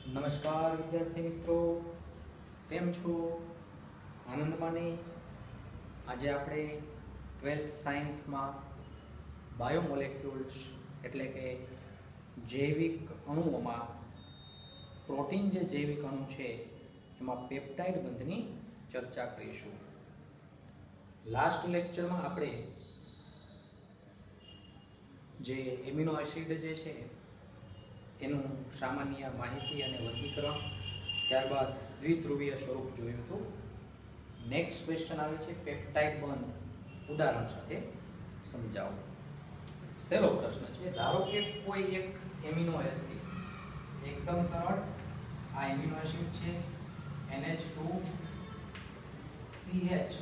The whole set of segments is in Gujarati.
નમસ્કાર વિદ્યાર્થી મિત્રો, કેમ છો? આનંદમાં ને? આજે આપણે 12th સાયન્સમાં બાયોમોલેક્યુલ્સ એટલે કે જૈવિક અણુઓમાં પ્રોટીન જે જૈવિક અણુ છે એમાં પેપ્ટાઇડ બંધની ચર્ચા કરીશું. લાસ્ટ લેક્ચરમાં આપણે જે એમિનો એસિડ જે છે એનું સામાન્ય માહિતી અને વર્ગીકરણ, ત્યારબાદ દ્વિધ્રુવીય સ્વરૂપ જોયું હતું. નેક્સ્ટ ક્વેશ્ચન આવે છે પેપ્ટાઇડ બંધ ઉદાહરણ સાથે સમજાવો. સહેલો પ્રશ્ન છે. ધારો કે કોઈ એક એમિનો એસિડ, એકદમ સરળ, આ એમિનો એસિડ છે NH2CH,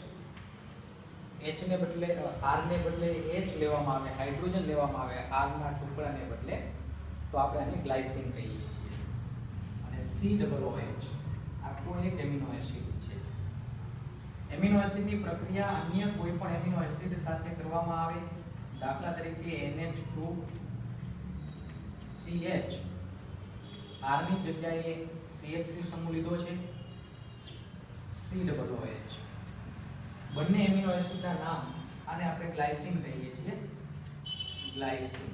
H ને બદલે R ને બદલે H લેવામાં આવે, હાઇડ્રોજન લેવામાં આવે R ના ટુકડાને બદલે, તો આપણે આને ગ્લાયસિન કહીએ છીએ. અને COOH આ કોઈ એક એમિનો એસિડ છે. એમિનો એસિડની પ્રક્રિયા અન્ય કોઈ પણ એમિનો એસિડ સાથે કરવામાં આવે, દાખલા તરીકે NH2CH, R ની જગ્યાએ CH3 સમૂહ લીધો છે, COOH. બંને એમિનો એસિડના નામ, આને આપણે ગ્લાયસિન કહીએ છીએ, ગ્લાયસિન.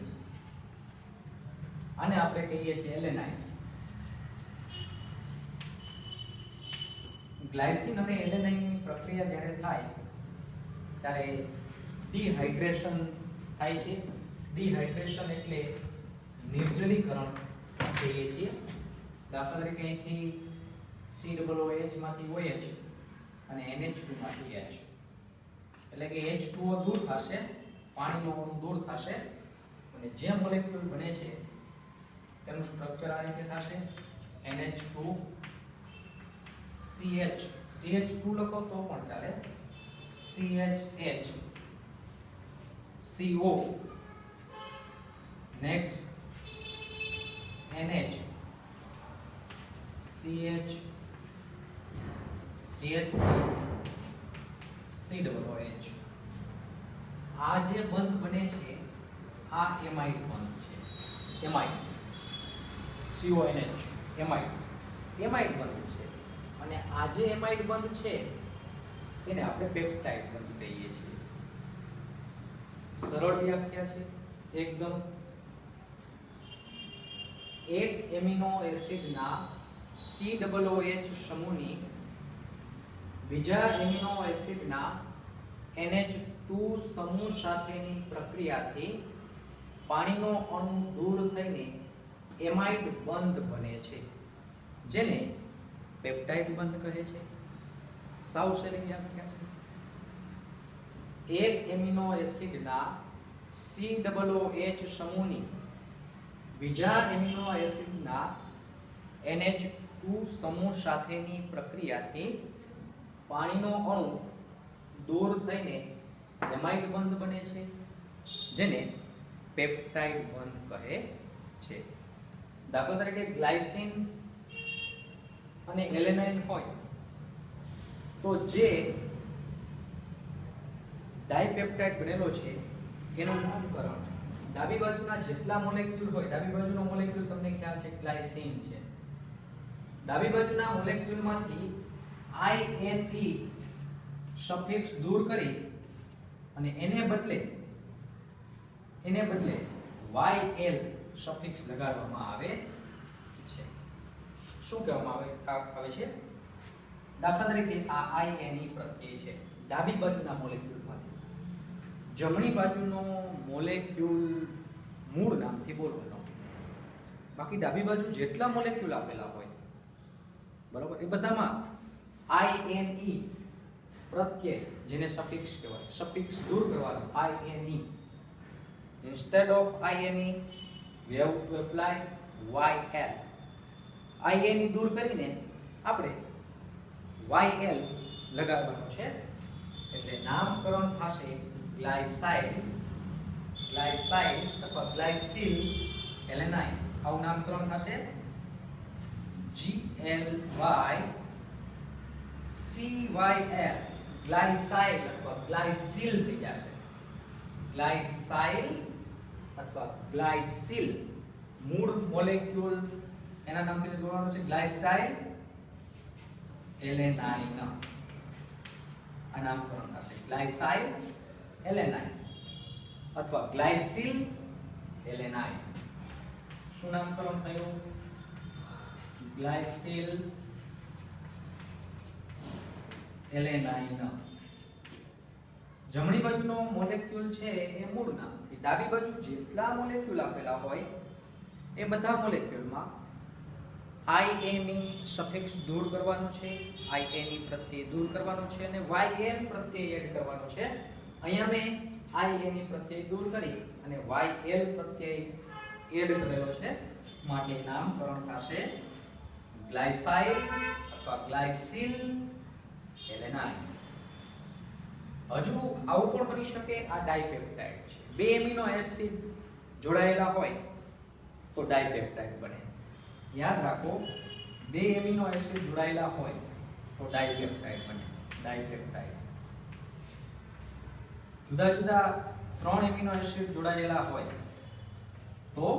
આને આપણે કહીએ છીએ એલેનાઇન. ગ્લાયસિન અને એલેનાઇનની પ્રક્રિયા જ્યારે થાય ત્યારે ડિહાઇડ્રેશન થાય છે. ડિહાઇડ્રેશન એટલે નિર્જલીકરણ કહીએ છીએ. દાખલા તરીકે અહીંથી COOH માંથી OH અને NH2 માંથી H, એટલે કે H2O દૂર થશે, પાણીનો અણુ દૂર થશે અને જે મોલેક્યુલ બને છે તેનું સ્ટ્રક્ચર આ રીતે થશે NH2CH, CH2 લખો તો પણ ચાલે, CHH, CO, next NH, CH, CH3, COOH. આ જે બંધ બને છે આ એમાઇડ બંધ છે. એમાઇડ, CONH, એમાઇડ બંધ છે. અને આ જે એમાઇડ બંધ છે એને આપણે પેપ્ટાઇડ બંધ કહીએ છીએ. સરળ વ્યાખ્યા છે એકદમ. એક એમિનો એસિડના COOH સમૂહની બીજા એમિનો એસિડના NH2 સમૂહ સાથેની પ્રક્રિયાથી પાણીનો અણુ દૂર થઈને એમાઇડ બંધ બને છે, જેને પેપ્ટાઇડ બંધ કહે છે. સાવ સહેલી વ્યાખ્યા છે. એક એમિનો એસિડના COOH સમૂહની બીજા એમિનો એસિડના NH2 સમૂહ સાથેની પ્રક્રિયાથી પાણીનો અણુ દૂર થઈને એમાઇડ બંધ બને છે, જેને પેપ્ટાઇડ બંધ કહે છે. દાખલા તરીકે ગ્લાયસિન અને એલેનાઇન હોય તો જે ડાયપેપ્ટાઇડ બનેલો છે એનું નામકરણ, ડાબી બાજુના જેટલા મોલેક્યુલ હોય, ડાબી બાજુનો મોલેક્યુલ તમને ખ્યાલ છે ગ્લાયસિન છે, ડાબી બાજુના મોલેક્યુલમાંથી INE સફિક્સ દૂર કરી અને એને બદલે YL સફિક્સ લગાડવામાં આવે છે. શું કહેવામાં આવે છે? દાખલા તરીકે આ INE પ્રત્યય છે ડાબી બાજુના મોલેક્યુલમાંથી. જમણી બાજુનો મોલેક્યુલ મૂળ નામથી બોલવાનો, બાકી ડાબી બાજુ જેટલા મોલેક્યુલ આપેલા હોય, બરાબર, એ બધામાં INE પ્રત્યય, જેને સફિક્સ કહેવાય, સફિક્સ દૂર કરવાનો, INE. instead of INE we have to apply YL. INE દૂર કરીને આપણે YL લગાડવાનું છે, એટલે નામકરણ થશે ગ્લાયસાઇલ, અથવા ગ્લાયસિલ એલેનાઇન. આવું નામકરણ થશે. GLYCYL, ગ્લાયસાઇલ અથવા ગ્લાયસિલ થઈ જશે. ગ્લાયસાઇલ અથવા ગ્લાયસિલ મૂળ મોલેક્યુલ એના નામથી જોડવાનું છે ગ્લાયસાઇલ એલેનાઇન. આ નામકરણ થશે ગ્લાયસાઇલ એલેનાઇન અથવા ગ્લાયસિલ એલેનાઇન. શું નામકરણ થયું? ગ્લાયસિલ એલેનાઇન. જમણી બાજુનો મોલેક્યુલ છે એ મૂળ નામથી, ડાબી બાજુ જેટલા મોલેક્યુલ આપેલા હોય એ બધા મોલેક્યુલમાં IA ની સફિક્સ દૂર કરવાનો છે, IA ની પ્રત્યય દૂર કરવાનો છે અને YN પ્રત્યય એડ કરવાનો છે. અહીંયા મેં IA ની પ્રત્યય દૂર કરી અને YL પ્રત્યય એડ કરેલો છે, માટે નામકરણ થશે ગ્લાયસાઇલ અથવા ગ્લાયસિલ એલેનાઇન. હજુ આવું પણ બની શકે આ ડાઇપેપ્ટાઇડ છે. બે એમિનો એસિડ જોડાયેલા હોય તો ડાઇપેપ્ટાઇડ બને. યાદ રાખો, બે એમિનો એસિડ જોડાયેલા હોય તો ડાઇપેપ્ટાઇડ બને. ડાઇપેપ્ટાઇડ. જુદા જુદા 3 એમિનો એસિડ જોડાયેલા હોય તો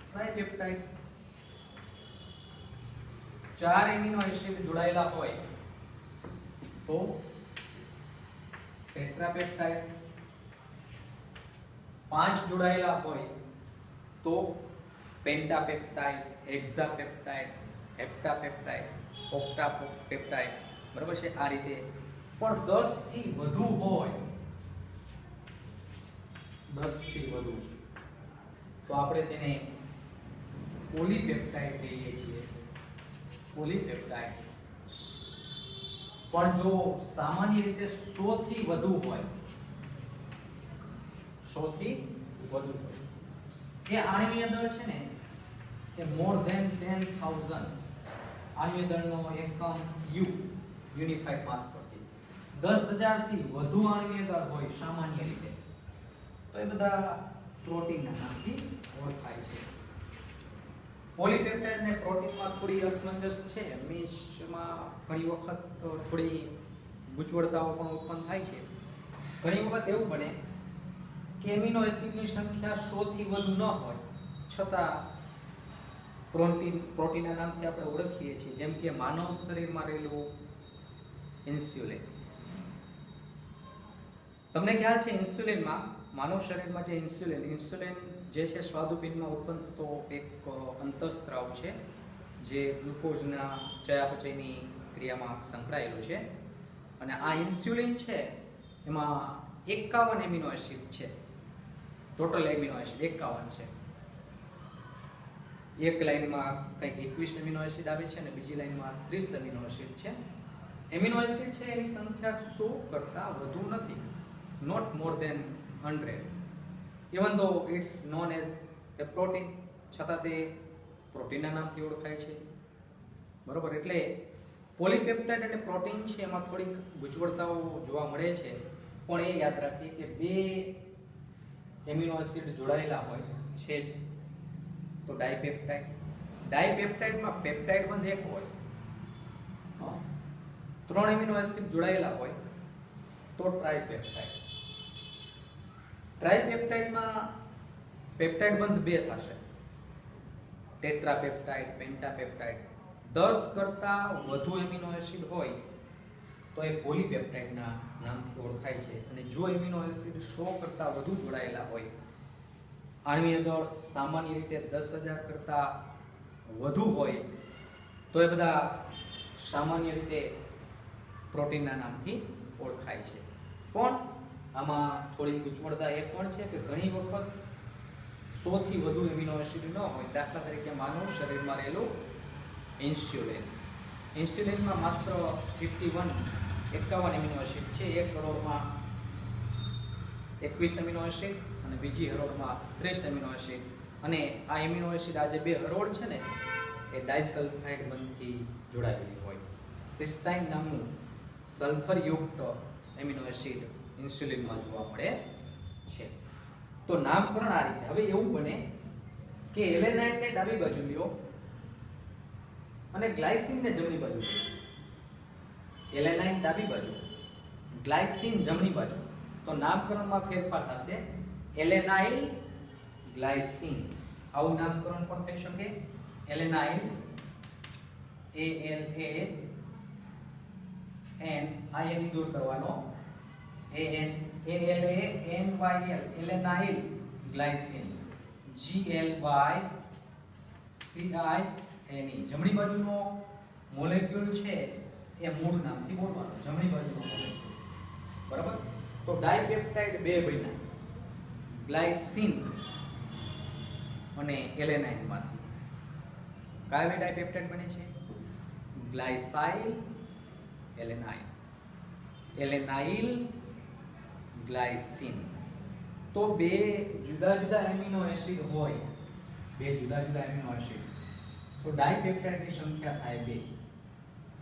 ટ્રાઇપેપ્ટાઇડ. 4 એમિનો એસિડ જોડાયેલા હોય તો ટેટ્રાપેપ્ટાઇડ. 5 જોડાયેલા હોય તો પેન્ટાપેપ્ટાઇડ, હેક્સાપેપ્ટાઇડ, હેપ્ટાપેપ્ટાઇડ, ઓક્ટાપેપ્ટાઇડ. બરાબર છે? આ રીતે. પણ 10 થી વધુ હોય, 10 થી વધુ, તો આપણે તેને પોલીપેપ્ટાઇડ કહીએ છીએ. પોલીપેપ્ટાઇડ. પણ જો સામાન્ય રીતે 100 થી વધુ હોય, 100 થી વધુ હોય, એ આણ્વીય દળ છે ને એ મોર ધેન 10,000 આણ્વીય દળનો એકમ યુ યુનિફાઈડ માસ પ્રતિ 10,000 થી વધુ આણ્વીય દળ હોય સામાન્ય રીતે, તો એ બધા પ્રોટીનના નામથી ઓળખાય છે. પોલીપેપ્ટાઇડ ને પ્રોટીનમાં થોડી અસમંજસ છે. હંમેશમાં ઘણી વખત થોડી ગૂંચવણતાઓ પણ ઉત્પન્ન થાય છે. ઘણી વખત એવું બને કે એમિનો એસિડની સંખ્યા 100 થી વધુ ન હોય છતાં પ્રોટીનના નામથી આપણે ઓળખીએ છીએ. જેમ કે માનવ શરીરમાં રહેલું ઇન્સ્યુલિન. તમને ખ્યાલ છે ઇન્સ્યુલિનમાં, માનવ શરીરમાં જે ઇન્સ્યુલિન જે છે સ્વાદુપિંડમાં ઉત્પન્ન થતો એક અંતઃસ્ત્રાવ છે જે ગ્લુકોઝના ચયાપચયની ક્રિયામાં સંકળાયેલું છે. અને આ ઇન્સ્યુલિન છે એમાં 51 એમિનો એસિડ છે. ટોટલ એમિનો એસિડ 51 છે. એક લાઈનમાં કંઈક 21 એમિનો એસિડ આવે છે અને બીજી લાઈનમાં 30 એમિનો એસિડ છે. એમિનો એસિડ છે એની સંખ્યા 100 કરતાં વધુ નથી. Not more than 100. Even though it's known as a protein, છતાં તે પ્રોટીનના નામથી ઓળખાય છે. બરોબર? એટલે પોલીપેપ્ટાઇડ અને પ્રોટીન છે એમાં થોડીક ગૂંચવણતાઓ જોવા મળે છે. પણ એ યાદ રાખીએ કે બે એમિનો એસિડ જોડાયેલા હોય છે જ તો ડાઇપેપ્ટાઇડ. ડાઇપેપ્ટાઇડમાં પેપ્ટાઇડ બંધ એક હોય, 3 એમિનો એસિડ જોડાયેલા હોય તો ટ્રાઇપેપ્ટાઇડ. ટ્રાઇપેપ્ટાઇડમાં પેપ્ટાઇડ બંધ 2 થશે. ટેટ્રાપેપ્ટાઇડ, પેન્ટાપેપ્ટાઇડ. 10 કરતાં વધુ એમિનો એસિડ હોય તો એ પોલીપેપ્ટાઇડના નામથી ઓળખાય છે. અને જો એમિનો એસિડ 100 કરતાં વધુ જોડાયેલા હોય, આણ્વીય દળ સામાન્ય રીતે 10,000 કરતાં વધુ હોય, તો એ બધા સામાન્ય રીતે પ્રોટીનના નામથી ઓળખાય છે. પણ આમાં થોડી ગૂંચવણતા એ પણ છે કે ઘણી વખત 100 થી વધુ એમિનો એસિડ ન હોય. દાખલા તરીકે માનવ શરીરમાં રહેલું ઇન્સ્યુલિન. ઇન્સ્યુલિનમાં માત્ર 51 એમિનો એસિડ છે. એક હરોળમાં 21 એમિનો એસિડ અને બીજી હરોળમાં 30 એમિનો એસિડ. અને આ એમિનો એસિડ આ જે બે હરોળ છે ને એ ડાયસલ્ફાઇડ બંધથી જોડાયેલી હોય. સિસ્ટાઇન નામનું સલ્ફરયુક્ત એમિનો એસિડ ઇન્સ્યુલિનમાં જોવા મળે છે. તો નામકરણ આ રીતે. હવે એવું બને કે એલેનાઇનને ડાબી બાજુ લ્યો અને ગ્લાયસિનને જમણી બાજુ લ્યો. એલેનાઇન ડાબી બાજુ, ગ્લાયસિન જમણી બાજુ. તો નામકરણમાં ફેરફાર થશે એલેનાઇલ ગ્લાયસિન. આવું નામકરણ પણ થઈ શકે એલેનાઇલ ALAN દૂર કરવાનો ALANYL એલેનાઇલ ગ્લાયસિન GLYCINE જમણી બાજુનો મોલેક્યુલ છે એ મૂળ નામથી બોલવાનો જમણી બાજુનો મોલેક્યુલ બરાબર તો ડાઇપેપ્ટાઇડ બે બન્યા ગ્લાયસિન અને એલેનાઇન માંથી કયા બે ડાઇપેપ્ટાઇડ બને છે ગ્લાયસાઇલ એલેનાઇન એલેનાઇલ ગ્લાયસિન તો બે જુદા જુદા એમિનો એસિડ હોય બે જુદા જુદા એમિનો એસિડ તો ડાઇપેપ્ટાઇડની સંખ્યા થાય બે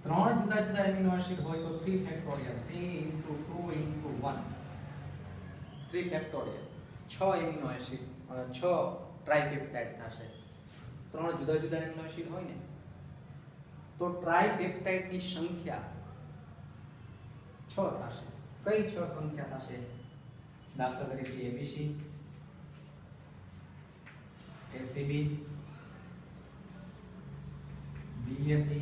ત્રણ જુદા જુદા એમિનો એસિડ હોય તો 3 ફેક્ટોરિયલ 3 * 2 * 1 3 ફેક્ટોરિયલ 6 એમિનો એસિડ 6 ટ્રાઇપેપ્ટાઇડ થશે ત્રણ જુદા જુદા એમિનો એસિડ હોય ને તો ટ્રાઇપેપ્ટાઇડની સંખ્યા 6 થશે કઈ 6 સંખ્યા થશે દાખલા તરીકે ABC ACB BSE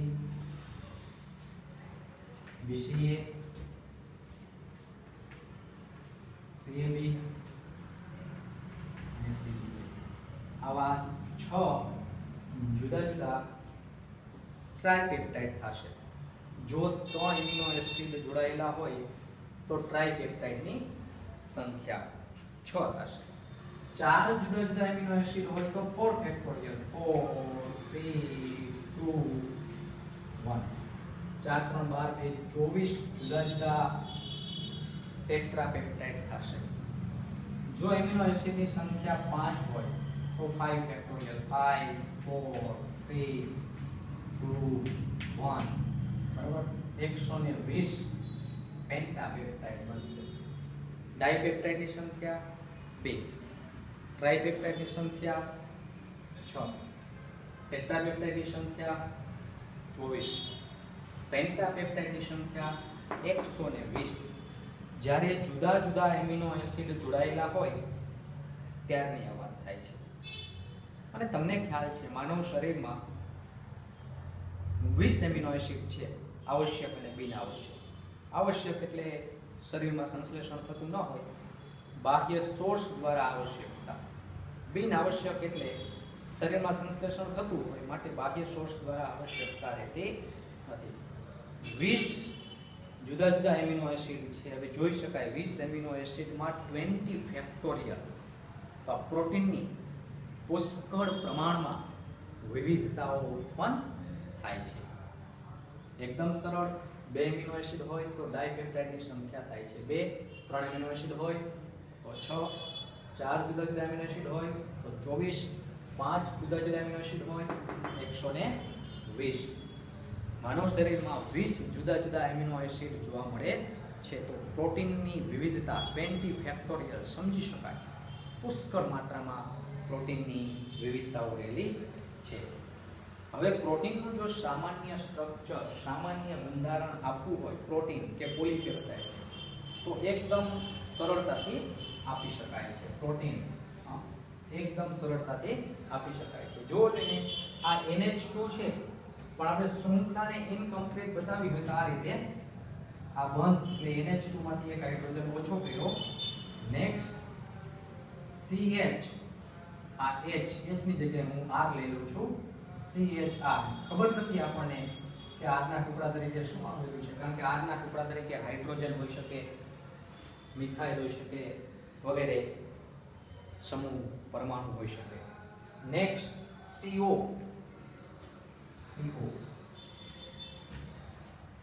BCA CAB અને CBA આવા 6 જુદા જુદા ટ્રાઇપેપ્ટાઇડ થશે જો 3 એમિનો એસિડ જોડાયેલા હોય તો ટ્રાઇપેપ્ટાઇડની સંખ્યા 6 થશે ચાર જુદા જુદા એમિનો એસિડ હોય તો 4 ફેક્ટોરિયલ 4 3 2 1 4 3 12 24 જુદા જુદા ટેટ્રાપેપ્ટાઇડ થશે જો એમિનો એસિડની સંખ્યા 5 હોય તો 5 ફેક્ટોરિયલ 5 4 3 2 1 બરાબર 120 પેન્ટાપેપ્ટાઇડ બનશે ડાઇપેપ્ટાઇડની સંખ્યા 2 ટ્રાઇપેપ્ટાઇડની સંખ્યા 6 ટેટ્રાપેપ્ટાઇડની સંખ્યા 24 પેન્ટાપેપ્ટાઇડની સંખ્યા 120 જ્યારે જુદા જુદા એમિનો એસિડ જોડાયેલા હોય ત્યારની આ વાત થાય છે અને તમને ખ્યાલ છે માનવ શરીરમાં 20 એમિનો એસિડ છે આવશ્યક અને બિન આવશ્યક આવશ્યક એટલે શરીરમાં સંશ્લેષણ થતું ન હોય બાહ્ય સોર્સ દ્વારા આવશ્યકતા બિન આવશ્યક એટલે શરીરમાં સંશ્લેષણ થતું હોય માટે બાહ્ય સોર્સ દ્વારા આવશ્યકતા રહેતી નથી 20 જુદા જુદા એમિનો એસિડ છે હવે જોઈ શકાય 20 એમિનો એસિડમાં 20 ફેક્ટોરિયલ પ્રોટીનની પુષ્કળ પ્રમાણમાં વિવિધતાઓ ઉત્પન્ન થાય છે એકદમ સરળ 2 એમિનો એસિડ હોય તો ડાઇપેપ્ટાઇડની સંખ્યા થાય છે 2 3 એમિનો એસિડ હોય તો 6 4 જુદા જુદા એમિનો એસિડ હોય તો 24 5 જુદા જુદા એમિનો એસિડ હોય 120 માનવ શરીરમાં 20 જુદા જુદા એમિનો એસિડ જોવા મળે છે તો પ્રોટીનની વિવિધતા 20 ફેક્ટોરિયલ સમજી શકાય પુષ્કળ માત્રામાં પ્રોટીનની વિવિધતાઓ રહેલી છે હવે પ્રોટીનનું જો સામાન્ય સ્ટ્રક્ચર સામાન્ય બંધારણ આપવું હોય પ્રોટીન કે પોલીપેપ્ટાઇડ તો એકદમ સરળતાથી આપી શકાય છે પ્રોટીન એકદમ સરળતાથી આપી શકાય છે જો તેને આ NH2 છે પણ આપણે શૃંખલાને ઇનકમ્પ્લીટ બતાવી હોય તો આ રીતે આ 1 એટલે NH2 માંથી એક હાઇડ્રોજન ઓછો કર્યો નેક્સ્ટ CH આ H ની જગ્યાએ હું R લઈ લઉં છું CHR ખબર નથી આપણને કે R ના ટુકડા તરીકે શું આવેલું છે કારણ કે R ના ટુકડા તરીકે હાઇડ્રોજન હોઈ શકે મિથાઇલ હોઈ શકે વગેરે સમૂહ પરમાણુ હોઈ શકે નેક્સ્ટ CO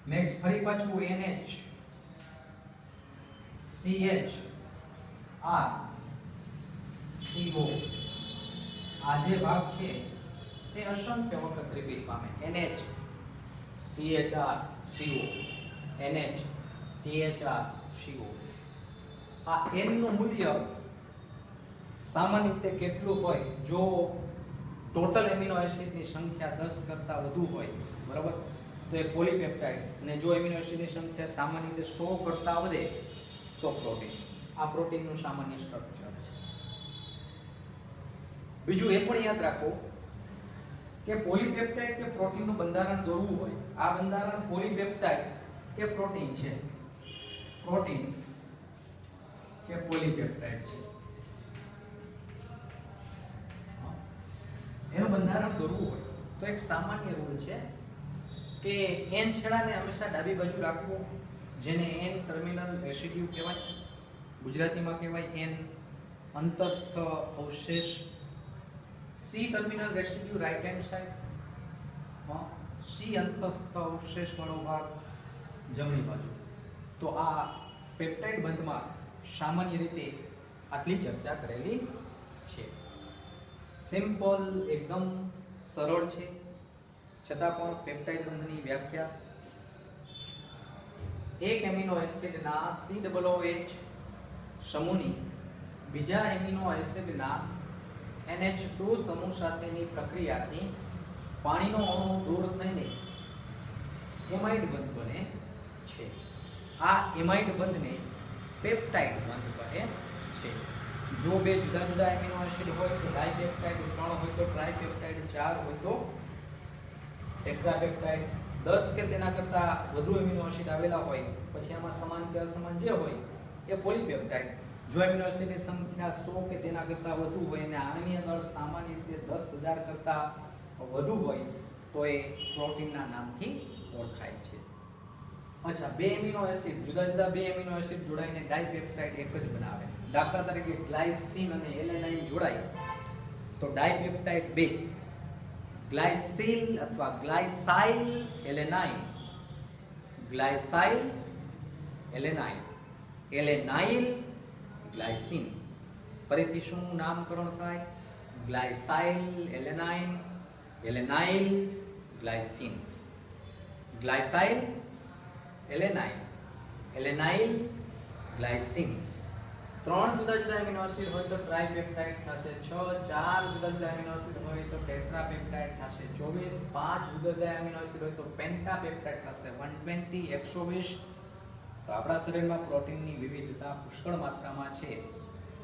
નેક્સ્ટ ફરી પાછું NH CH R CO આ જે ભાગ છે તે અસંખ્ય વખત રિપીટ પામે NH CHR CO NH CHR CO આ N નું મૂલ્ય સામાન્ય રીતે કેટલું હોય જો ટોટલ એમિનો એસિડની સંખ્યા 10 કરતા વધુ હોય બરાબર તો એ પોલીપેપ્ટાઇડ અને જો એમિનો એસિડની સંખ્યા સામાન્ય રીતે 100 કરતા વધે તો પ્રોટીન આ પ્રોટીનનું સામાન્ય સ્ટ્રક્ચર છે બીજું એ પણ યાદ રાખો કે પોલીપેપ્ટાઇડ કે પ્રોટીનનું બંધારણ દોરવું હોય, આ બંધારણ પોલીપેપ્ટાઇડ કે પ્રોટીન છે, પ્રોટીન કે પોલીપેપ્ટાઇડ છે, એનું બંધારણ દોરવું હોય તો એક સામાન્ય રૂલ છે કે n છેડાને હંમેશા ડાબી બાજુ રાખવો, જેને n ટર્મિનલ રેસિડ્યુ કહેવાય, ગુજરાતીમાં કહેવાય n અંતસ્થ અવશેષ, c terminal residue right hand side, c અંતસ્થ અવશેષ વાળો ભાગ જમણી બાજુ. તો આ પેપ્ટાઇડ બંધમાં સામાન્ય રીતે આટલી ચર્ચા કરેલી છે. સિમ્પલ, એકદમ સરળ છે, છતાં પણ પેપ્ટાઇડ બંધની વ્યાખ્યા એક એમિનો એસિડના COOH સમૂહની બીજા એમિનો એસિડના NH2 સમૂહ સાથેની પ્રક્રિયાથી પાણીનો અણુ દૂર થઈને એમાઇડ બંધ બને છે. આ એમાઇડ બંધને પેપ્ટાઇડ બંધ કહે છે. જો બે જુદા જુદા એમિનો એસિડ હોય તો ડાઇપેપ્ટાઇડ, 3 હોય તો ટ્રાઇપેપ્ટાઇડ, 4 હોય તો ટેટ્રાપેપ્ટાઇડ, 10 કે તેના કરતા વધુ એમિનો એસિડ આવેલા હોય પછી આમાં સમાન કે અસમાન જે હોય એ પોલીપેપ્ટાઇડ. જો એમિનો એસિડની સંખ્યા 100 કે તેના કરતા વધુ હોય અને આણ્વીય દળ સામાન્ય રીતે 10,000 કરતા વધુ હોય તો એ પ્રોટીનના નામથી ઓળખાય છે. અચ્છા, બે એમિનો એસિડ, જુદા જુદા બે એમિનો એસિડ જોડાઈને ડાઇપેપ્ટાઇડ એક જ બનાવે. દાખલા તરીકે ગ્લાયસીન અને એલેનાઇન જોડાય તો ડાઇપેપ્ટાઇડ 2, ગ્લાયસીલ અથવા ગ્લાયસાઇલ એલેનાઇન, ગ્લાયસાઇલ એલેનાઇન, એલેનાઇલ ગ્લાયસીન. ફરીથી શું નામકરણ થાય? ગ્લાયસાઇલ એલેનાઇન, એલેનાઇલ ગ્લાયસીન, ગ્લાયસાઇલ એલેનાઇન, એલેનાઇલ ગ્લાયસીન. 3 જુદા જુદા એમિનો એસિડ હોય તો ટ્રાઇપેપ્ટાઇડ થશે 6, 4 જુદા જુદા એમિનો એસિડ હોય તો ટેટ્રાપેપ્ટાઇડ થશે 24, 5 જુદા જુદા એમિનો એસિડ હોય તો પેન્ટાપેપ્ટાઇડ થશે 120, 120. તો આપણા શરીરમાં પ્રોટીનની વિવિધતા પુષ્કળ માત્રામાં છે.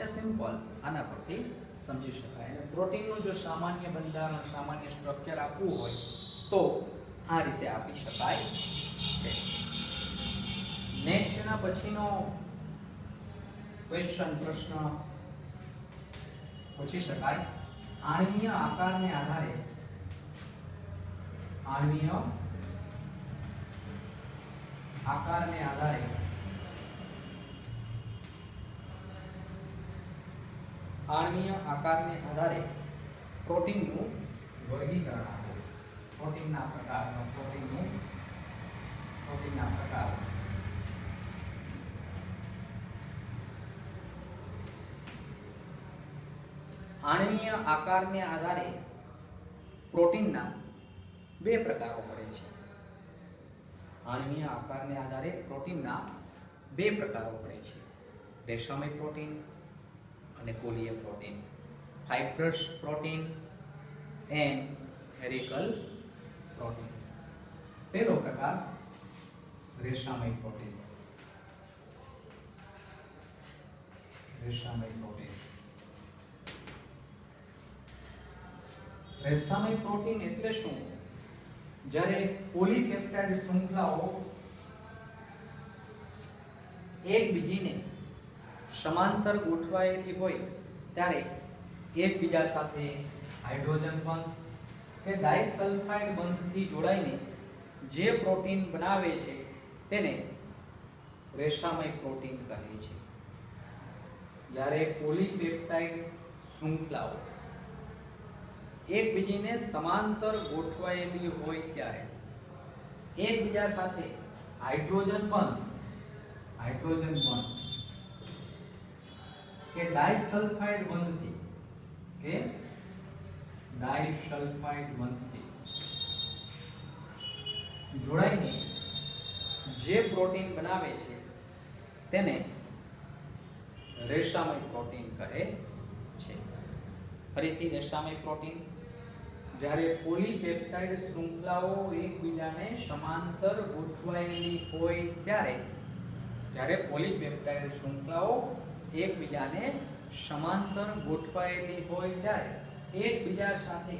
એ સિમ્પલ આના પરથી સમજી શકાય. અને પ્રોટીનનું જો સામાન્ય બંધારણ, સામાન્ય સ્ટ્રક્ચર આપવું હોય તો આ રીતે આપી શકાય છે. નેક્સ્ટ એના પછીનો ક્વેશ્ચન, પ્રશ્ન પૂછી શકાય, આણ્વીય આકારને આધારે, આણ્વીય આકારને આધારે આણ્વીય આકારને આધારે પ્રોટીનનું વર્ગીકરણ આપો. પ્રોટીનના પ્રકારનો, પ્રોટીનના પ્રકાર. આણ્વીય આકારને આધારે પ્રોટીનના બે પ્રકારો પડે છે. આણ્વીય આકારને આધારે પ્રોટીનના બે પ્રકારો પડે છે, રેશમય પ્રોટીન અને કોલીય protein, fibrous protein and spherical protein. પહેલો પ્રકાર રેશમય પ્રોટીન. રેશમય પ્રોટીન. રેશમય પ્રોટીન એટલે શું? જ્યારે પોલીપેપ્ટાઇડ શૃંખલાઓ એકબીજીને સમાંતર ગોઠવાયેલી હોય ત્યારે એકબીજા સાથે હાઇડ્રોજન બંધ કે ડાઇસલ્ફાઇડ બંધથી જોડાઈને જે પ્રોટીન બનાવે છે તેને રેશમય પ્રોટીન કહે છે. જ્યારે પોલીપેપ્ટાઇડ શૃંખલાઓ એકબીજીને સમાંતર ગોઠવાયેલી હોય ત્યારે એકબીજા સાથે હાઇડ્રોજન બંધ કે ડાઇસલ્ફાઇડ બંધથી જોડાઈને જે પ્રોટીન બનાવે છે તેને રેશમય પ્રોટીન કહે છે. ફરીથી રેશમય પ્રોટીન, જ્યારે પોલીપેપ્ટાઇડ શૃંખલાઓ એકબીજાને સમાંતર ગોઠવાયેલી હોય ત્યારે, જ્યારે પોલીપેપ્ટાઇડ શૃંખલાઓ એકબીજાને સમાંતર ગોઠવાયેલી હોય ત્યારે એકબીજા સાથે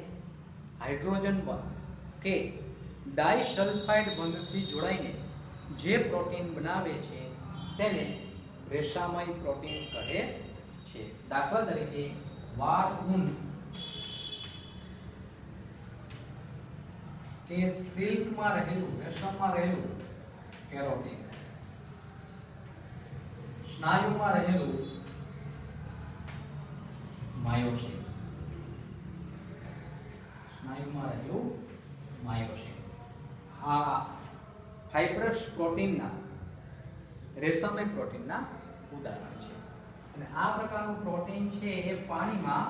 હાઇડ્રોજન બંધ કે ડાઇસલ્ફાઇડ બંધથી જોડાઈને જે પ્રોટીન બનાવે છે તેને રેસામય પ્રોટીન કહે છે. દાખલા તરીકે વાળ ઊન કે સિલ્કમાં રહેલું, રેશમમાં રહેલું કેરોટીન, સ્નાયુમાં રહેલું માયોસિન, સ્નાયુમાં રહેલું માયોસિન, આ ફાઇબ્રસ પ્રોટીનના, રેશમય પ્રોટીનના ઉદાહરણ છે. અને આ પ્રકારનું પ્રોટીન છે એ પાણીમાં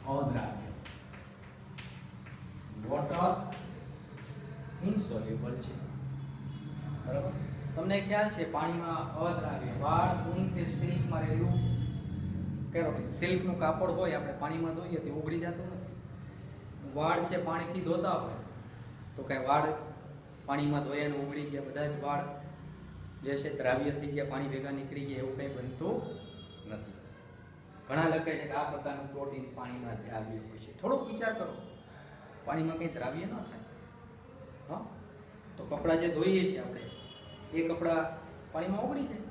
અદ્રાવ્ય, વોટર ઇનસોલ્યુબલ છે. બરાબર, તમને ખ્યાલ છે પાણીમાં અદ્રાવ્ય, વાળ ઊન કે સિલ્કમાં રહેલું કેરોટીન, સિલ્કનું કાપડ હોય આપણે પાણીમાં ધોઈએ તો ઉગડી જતું નથી. વાળ છે પાણીથી ધોતા હોય તો કઈ વાળ પાણીમાં ધોયા ને ઉગડી ગયા, બધા જ વાળ જે છે દ્રાવ્ય થઈ ગયા, પાણી ભેગા નીકળી ગયા, એવું કંઈ બનતું નથી. ઘણા લખે છે કે આ પ્રકારનું પ્રોટીન પાણીમાં દ્રાવ્ય હોય છે. થોડોક વિચાર કરો, પાણીમાં કંઈ દ્રાવ્ય ન થાય. હા, તો કપડાં જે ધોઈએ છીએ આપણે, એ કપડાં પાણીમાં ઓગળી જાય,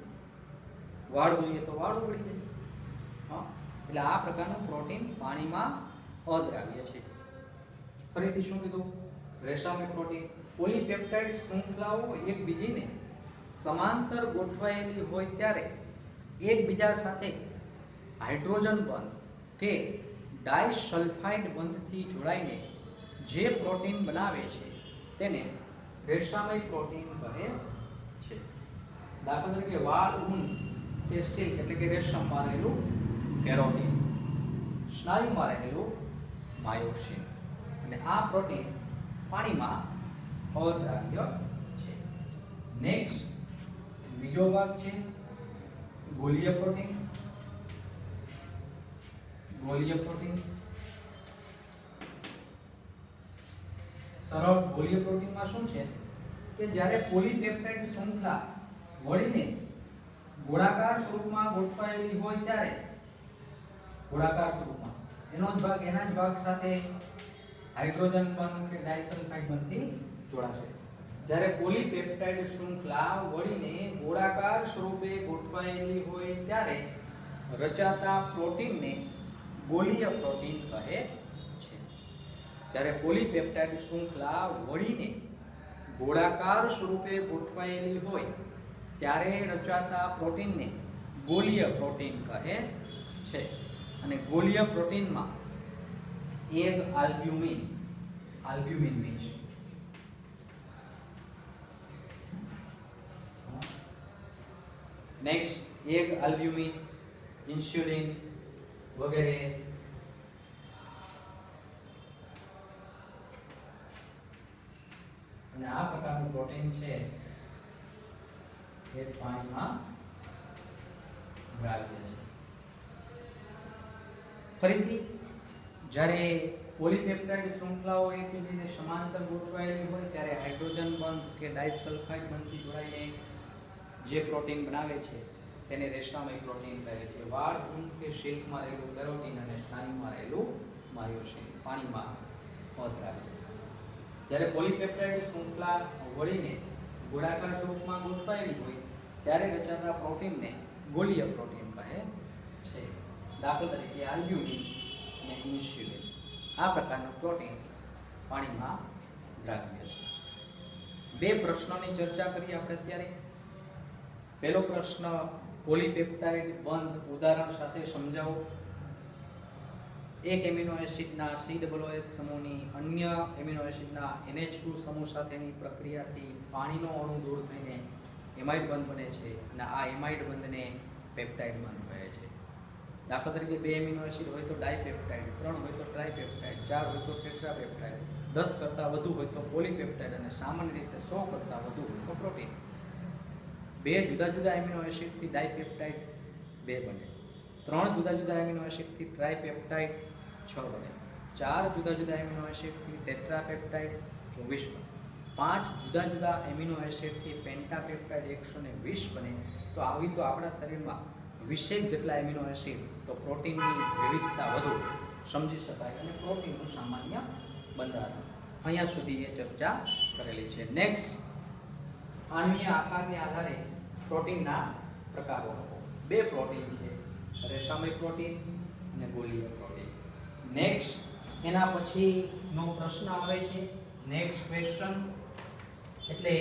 વાળ ધોઈએ તો વાળ ઓગળી જાય. હા, એટલે આ પ્રકારનું પ્રોટીન પાણીમાં અદ્રાવ્ય છે. ફરીથી શું કીધું? રેસામય પ્રોટીન પોલીપેપ્ટાઇડ શૃંખલાઓ એકબીજીને સમાંતર ગોઠવાયેલી હોય ત્યારે એકબીજા સાથે હાઇડ્રોજન બંધ કે ડાઇસલ્ફાઇડ બંધથી જોડાઈને જે પ્રોટીન બનાવે છે તેને રેસામય પ્રોટીન કહે છે. દાખલા તરીકે વાળ ઊન કે સિલ્ક એટલે કે રેશમમાં રહેલું કેરોટીન, સ્નાયુમાં રહેલું માયોસિન, અને આ પ્રોટીન પાણીમાં અદ્રાવ્ય છે. નેક્સ્ટ બીજો ભાગ છે ગોલીય પ્રોટીન. ગોલીય પ્રોટીન સરળ ગોલીય પ્રોટીનમાં શું છે કે જ્યારે પોલીપેપ્ટાઇડ શૃંખલા વળીને ગોળાકાર સ્વરૂપમાં ગોઠવાયેલી હોય ત્યારે ગોળાકાર સ્વરૂપમાં એનો જ ભાગ એના જ ભાગ સાથે હાઇડ્રોજન બંધ કે ડાઇસલ્ફાઇડ બંધથી જોડાશે. જ્યારે પોલીપેપ્ટાઇડ શૃંખલા વળીને ગોળાકાર સ્વરૂપે ગોઠવાયેલી હોય ત્યારે રચાતા પ્રોટીનને ગોલીય પ્રોટીન કહે છે. જ્યારે પોલીપેપ્ટાઇડ શૃંખલા વળીને ગોળાકાર સ્વરૂપે ગોઠવાયેલી હોય ત્યારે રચાતા પ્રોટીનને ગોલીય પ્રોટીન કહે છે. અને ગોલીય પ્રોટીનમાં એક આલ્બ્યુમિન, આલ્બ્યુમિન છે. નેક્સ્ટ એક આલ્બ્યુમિન, ઇન્સ્યુલિન વગેરે. અને આ પ્રકારનું પ્રોટીન છે એ પાણીમાં દ્રાવ્ય છે. ફરીથી જ્યારે પોલીપેપ્ટાઇડ શૃંખલાઓ એકબીજાને સમાંતર ગોઠવાયેલી હોય ત્યારે હાઇડ્રોજન બંધ કે ડાઇસલ્ફાઇડ બંધથી જોડાઈને જે પ્રોટીન બનાવે છે તેને રેસામય પ્રોટીન કહે છે. વાળ ઊન કે સિલ્કમાં રહેલું કેરોટીન અને સ્નાયુમાં રહેલું માયોસિન પાણીમાં અદ્રાવ્ય. જ્યારે પોલીપેપ્ટાઇડ શૃંખલા વળીને ગોળાકાર સ્વરૂપમાં ગોઠવાયેલી હોય ત્યારે રચાતા પ્રોટીનને ગોલીય પ્રોટીન કહે છે. દાખલા તરીકે આલ્બ્યુમિન અને ઇન્સ્યુલિન આ પ્રકારનું પ્રોટીન પાણીમાં દ્રાવ્ય છે. બે પ્રશ્નોની ચર્ચા કરી આપણે અત્યારે. પહેલો પ્રશ્ન પોલીપેપ્ટાઇડ બંધ ઉદાહરણ સાથે સમજાવો. એક એમિનો એસિડના COOH સમૂહની અન્ય એમિનો એસિડના NH2 સમૂહ સાથેની પ્રક્રિયાથી પાણીનો અણુ દૂર થઈને એમાઇડ બંધ બને છે અને આ એમાઇડ બંધને પેપ્ટાઇડ બંધ કહે છે. દાખલા તરીકે 2 એમિનો એસિડ હોય તો ડાઇપેપ્ટાઇડ, 3 હોય તો ટ્રાઇપેપ્ટાઇડ, 4 હોય તો ટેટ્રાપેપ્ટાઇડ, 10 કરતાં વધુ હોય તો પોલીપેપ્ટાઇડ અને સામાન્ય રીતે 100 કરતાં વધુ હોય તો પ્રોટીન. 2 જુદા જુદા એમિનો એસિડથી ડાઇપેપ્ટાઇડ 2 બને, 3 જુદા જુદા એમિનો એસિડથી ટ્રાઇપેપ્ટાઇડ 6 બને, 4 જુદા જુદા એમિનો એસિડથી ટેટ્રાપેપ્ટાઇડ 24 બને, 5 જુદા જુદા એમિનો એસિડથી પેન્ટાપેપ્ટાઇડ 120 બને. તો આપણા શરીરમાં 20 જેટલા એમિનો એસિડ, તો પ્રોટીનની વિવિધતા વધુ સમજી શકાય અને પ્રોટીનનું સામાન્ય બંધારણ અહીંયા સુધી એ ચર્ચા કરેલી છે. નેક્સ્ટ, આણ્વીય આકારને આધારે પ્રોટીનના પ્રકારો. બે પ્રોટીન છે, રેશમય પ્રોટીન અને ગોળીય પ્રોટીન. નેક્સ્ટ, એના પછીનો પ્રશ્ન આવે છે નેક્સ્ટ ક્વેશ્ચન, એટલે